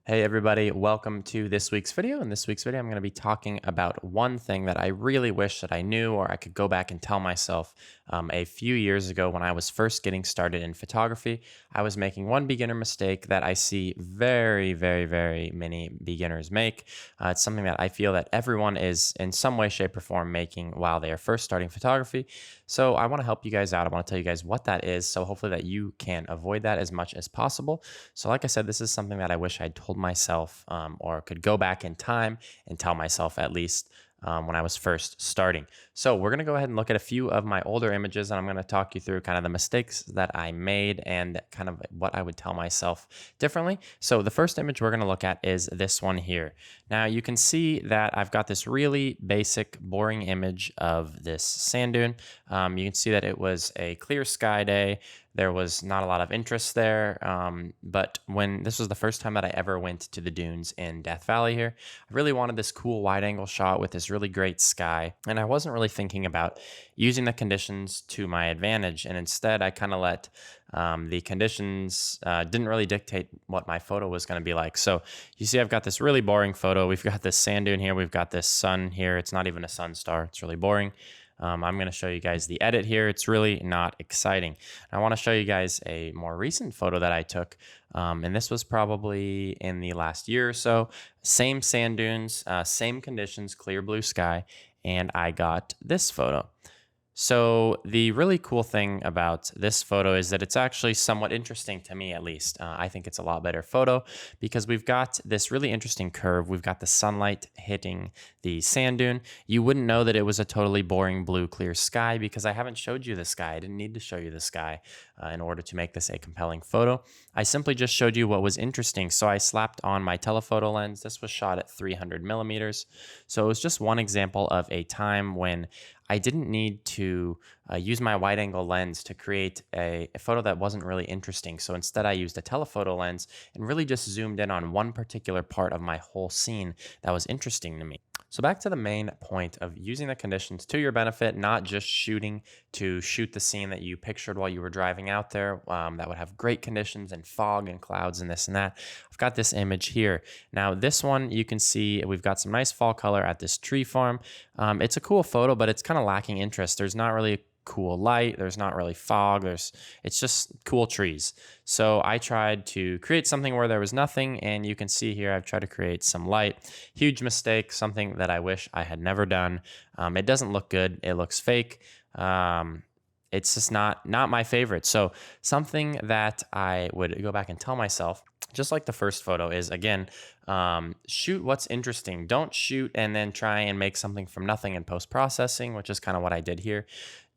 Hey everybody, welcome to this week's video. In this week's video, I'm going to be talking about one thing that I really wish that I knew or I could go back and tell myself a few years ago when I was first getting started in photography. I was making one beginner mistake that I see very many beginners make. It's something that I feel that everyone is in some way, shape, or form making while they are first starting photography. So I want to help you guys out. I want to tell you guys what that is, so hopefully that you can avoid that as much as possible. So like I said, this is something that I wish I'd told myself or could go back in time and tell myself at least when I was first starting. So we're going to go ahead and look at a few of my older images, and I'm going to talk you through kind of the mistakes that I made and kind of what I would tell myself differently. So the first image we're going to look at is this one here. Now you can see that I've got this really basic, boring image of this sand dune. You can see that it was a clear sky day. There was not a lot of interest there, but when this was the first time that I ever went to the dunes in Death Valley here, I really wanted this cool wide angle shot with this really great sky, and I wasn't really thinking about using the conditions to my advantage, and instead I kind of let the conditions didn't really dictate what my photo was going to be like. So you see I've got this really boring photo. We've got this sand dune here. We've got this sun here. It's not even a sun star. It's really boring. I'm going to show you guys the edit here. It's really not exciting. I want to show you guys a more recent photo that I took, and this was probably in the last year or so. Same sand dunes, same conditions, clear blue sky, and I got this photo. So the really cool thing about this photo is that it's actually somewhat interesting to me, at least. I think it's a lot better photo because we've got this really interesting curve. We've got the sunlight hitting the sand dune. You wouldn't know that it was a totally boring blue clear sky because I haven't showed you the sky. I didn't need to show you the sky in order to make this a compelling photo. I simply just showed you what was interesting. So I slapped on my telephoto lens. This was shot at 300 millimeters. So it was just one example of a time when I didn't need to use my wide angle lens to create a photo that wasn't really interesting. So instead I used a telephoto lens and really just zoomed in on one particular part of my whole scene that was interesting to me. So back to the main point of using the conditions to your benefit, not just shooting to shoot the scene that you pictured while you were driving out there that would have great conditions and fog and clouds and this and that. I've got this image here. Now this one, you can see we've got some nice fall color at this tree farm. It's a cool photo, but it's kind of lacking interest. There's not really cool light, there's not really fog, it's just cool trees. So I tried to create something where there was nothing, and you can see here I've tried to create some light. Huge mistake, something that I wish I had never done. It doesn't look good, it looks fake. It's just not my favorite. So something that I would go back and tell myself, just like the first photo, is again, shoot what's interesting. Don't shoot and then try and make something from nothing in post-processing, which is kind of what I did here.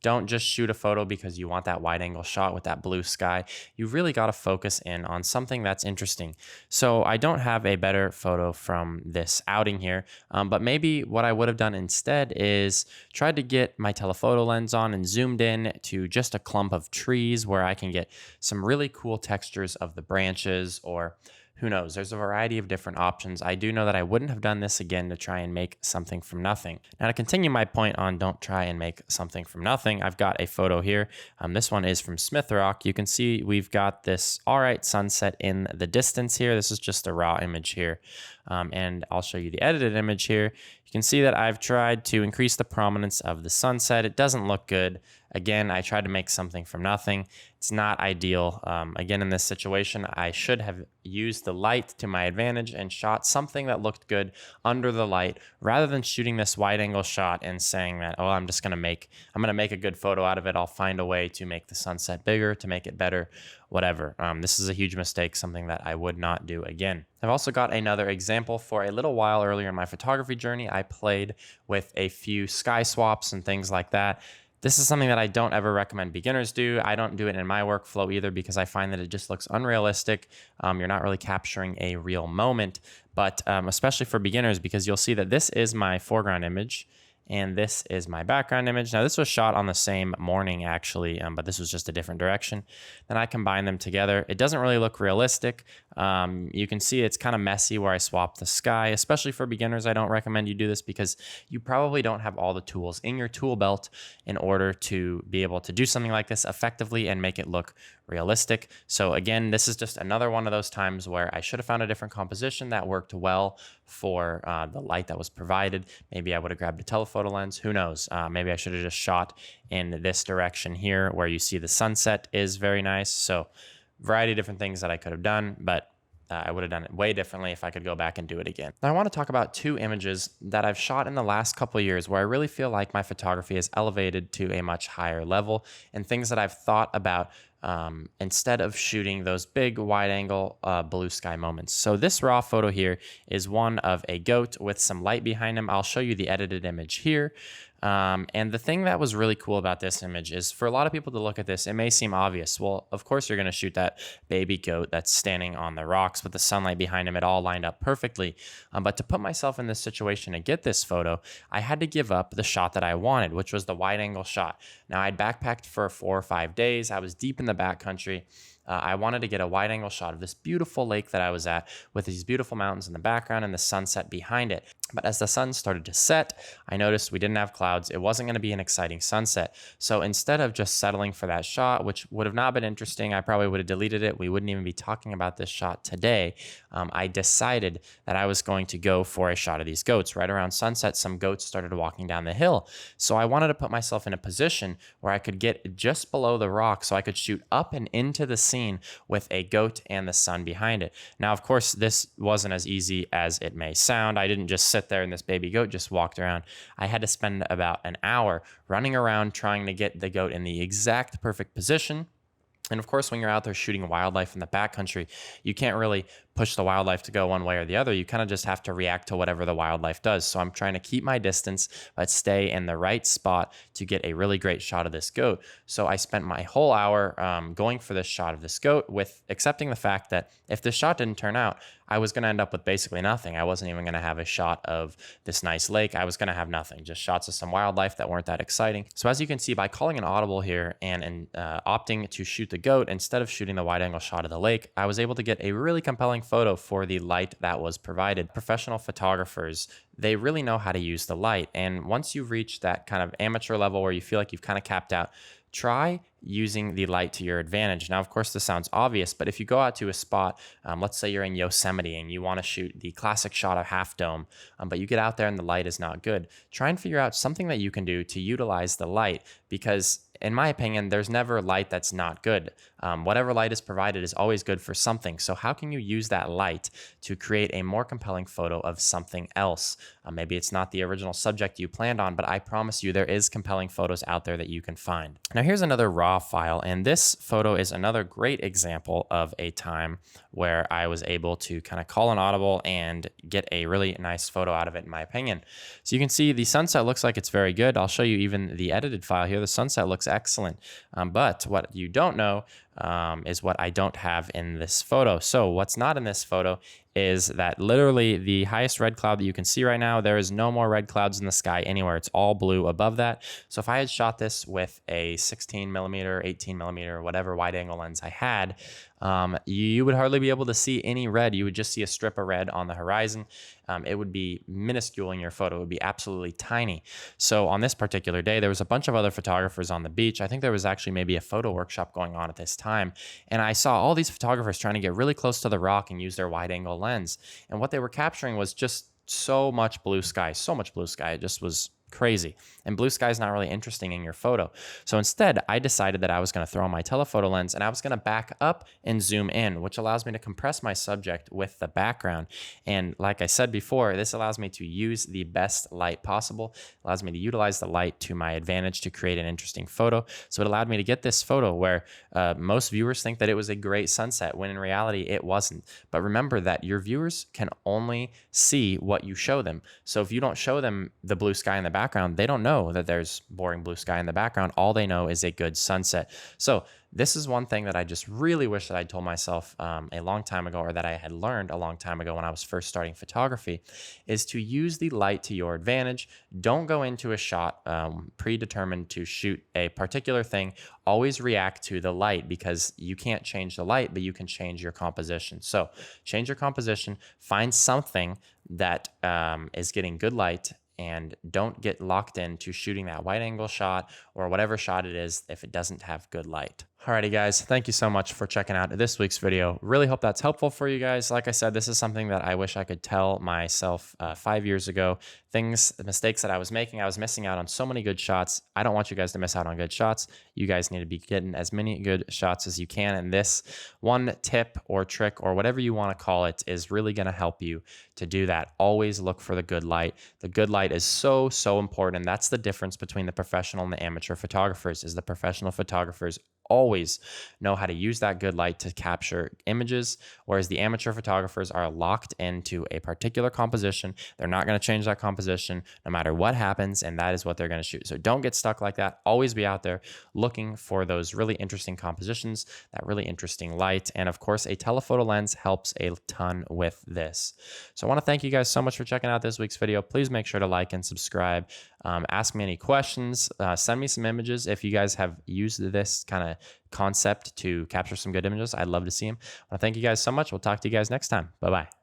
Don't just shoot a photo because you want that wide angle shot with that blue sky. You really got to focus in on something that's interesting. So I don't have a better photo from this outing here, but maybe what I would have done instead is tried to get my telephoto lens on and zoomed in to just a clump of trees where I can get some really cool textures of the branches, or who knows? There's a variety of different options. I do know that I wouldn't have done this again to try and make something from nothing. Now, to continue my point on don't try and make something from nothing, I've got a photo here. This one is from Smith Rock. You can see we've got this all right sunset in the distance here. This is just a raw image here. And I'll show you the edited image here. You can see that I've tried to increase the prominence of the sunset. It doesn't look good. Again, I tried to make something from nothing. It's not ideal. Again, in this situation, I should have used the light to my advantage and shot something that looked good under the light rather than shooting this wide angle shot and saying that, oh, I'm going to make a good photo out of it. I'll find a way to make the sunset bigger, to make it better, whatever. This is a huge mistake, something that I would not do again. I've also got another example. For a little while earlier in my photography journey, I played with a few sky swaps and things like that. This is something that I don't ever recommend beginners do. I don't do it in my workflow either because I find that it just looks unrealistic. You're not really capturing a real moment, but especially for beginners, because you'll see that this is my foreground image. and this is my background image. Now, this was shot on the same morning, actually, but this was just a different direction. Then I combine them together. It doesn't really look realistic. You can see it's kind of messy where I swap the sky, especially for beginners. I don't recommend you do this because you probably don't have all the tools in your tool belt in order to be able to do something like this effectively and make it look realistic. So again, this is just another one of those times where I should have found a different composition that worked well for the light that was provided. Maybe I would have grabbed a telephoto lens. Who knows? Maybe I should have just shot in this direction here where you see the sunset is very nice. So variety of different things that I could have done, but I would have done it way differently if I could go back and do it again. Now, I want to talk about two images that I've shot in the last couple of years where I really feel like my photography is elevated to a much higher level, and things that I've thought about instead of shooting those big wide angle blue sky moments. So this raw photo here is one of a goat with some light behind him. I'll show you the edited image here. And the thing that was really cool about this image is for a lot of people to look at this, it may seem obvious. Well, of course, you're going to shoot that baby goat that's standing on the rocks with the sunlight behind him. It all lined up perfectly. But to put myself in this situation and get this photo, I had to give up the shot that I wanted, which was the wide angle shot. Now, I'd backpacked for 4 or 5 days. I was deep in the backcountry. I wanted to get a wide angle shot of this beautiful lake that I was at with these beautiful mountains in the background and the sunset behind it. But as the sun started to set, I noticed we didn't have clouds. It wasn't going to be an exciting sunset. So instead of just settling for that shot, which would have not been interesting, I probably would have deleted it. We wouldn't even be talking about this shot today. I decided that I was going to go for a shot of these goats. Right around sunset, some goats started walking down the hill. So I wanted to put myself in a position where I could get just below the rock so I could shoot up and into the scene with a goat and the sun behind it. Now, of course, this wasn't as easy as it may sound. I didn't just sit there and this baby goat just walked around. I had to spend about an hour running around trying to get the goat in the exact perfect position. And of course, when you're out there shooting wildlife in the backcountry, you can't really push the wildlife to go one way or the other. You kind of just have to react to whatever the wildlife does. So I'm trying to keep my distance, but stay in the right spot to get a really great shot of this goat. So I spent my whole hour going for this shot of this goat, with accepting the fact that if this shot didn't turn out, I was going to end up with basically nothing. I wasn't even going to have a shot of this nice lake. I was going to have nothing, just shots of some wildlife that weren't that exciting. So as you can see, by calling an audible here and opting to shoot the goat instead of shooting the wide angle shot of the lake, I was able to get a really compelling photo for the light that was provided. Professional photographers, they really know how to use the light. And once you've reached that kind of amateur level where you feel like you've kind of capped out, try using the light to your advantage. Now, of course, this sounds obvious, but if you go out to a spot, let's say you're in Yosemite and you want to shoot the classic shot of Half Dome, but you get out there and the light is not good, try and figure out something that you can do to utilize the light, because in my opinion, there's never light that's not good. Whatever light is provided is always good for something. So how can you use that light to create a more compelling photo of something else? Maybe it's not the original subject you planned on, but I promise you there is compelling photos out there that you can find. Now here's another raw file, and this photo is another great example of a time where I was able to kind of call an audible and get a really nice photo out of it, in my opinion. So you can see the sunset looks like it's very good. I'll show you even the edited file here. The sunset looks excellent, but what you don't know is what I don't have in this photo. So what's not in this photo is that literally the highest red cloud that you can see right now, there is no more red clouds in the sky anywhere. It's all blue above that. So if I had shot this with a 16 millimeter, 18 millimeter, whatever wide angle lens I had, you would hardly be able to see any red. You would just see a strip of red on the horizon. It would be minuscule in your photo. It would be absolutely tiny. So on this particular day, there was a bunch of other photographers on the beach. I think there was actually maybe a photo workshop going on at this time. And I saw all these photographers trying to get really close to the rock and use their wide angle lens. And what they were capturing was just so much blue sky, so much blue sky. It just was crazy. And blue sky is not really interesting in your photo. So instead, I decided that I was going to throw on my telephoto lens and I was going to back up and zoom in, which allows me to compress my subject with the background. And like I said before, this allows me to use the best light possible, allows me to utilize the light to my advantage to create an interesting photo. So it allowed me to get this photo where most viewers think that it was a great sunset, when in reality it wasn't. But remember that your viewers can only see what you show them. So if you don't show them the blue sky in the background, they don't know that there's boring blue sky in the background. All they know is a good sunset. So this is one thing that I just really wish that I told myself a long time ago, or that I had learned a long time ago when I was first starting photography, is to use the light to your advantage. Don't go into a shot predetermined to shoot a particular thing. Always react to the light, because you can't change the light, but you can change your composition. So change your composition, find something that is getting good light, and don't get locked into shooting that wide angle shot or whatever shot it is if it doesn't have good light. Alrighty guys, thank you so much for checking out this week's video. Really hope that's helpful for you guys. Like I said, this is something that I wish I could tell myself 5 years ago. Mistakes that I was making, I was missing out on so many good shots. I don't want you guys to miss out on good shots. You guys need to be getting as many good shots as you can. And this one tip or trick or whatever you want to call it is really going to help you to do that. Always look for the good light. The good light is so, so important. And that's the difference between the professional and the amateur photographers. Is the professional photographers always know how to use that good light to capture images, whereas the amateur photographers are locked into a particular composition. They're not going to change that composition no matter what happens, and that is what they're going to shoot. So don't get stuck like that. Always be out there looking for those really interesting compositions, that really interesting light, and of course a telephoto lens helps a ton with this. So I want to thank you guys so much for checking out this week's video. Please make sure to like and subscribe. Ask me any questions. Send me some images if you guys have used this kind of concept to capture some good images. I'd love to see them. I want to thank you guys so much. We'll talk to you guys next time. Bye-bye.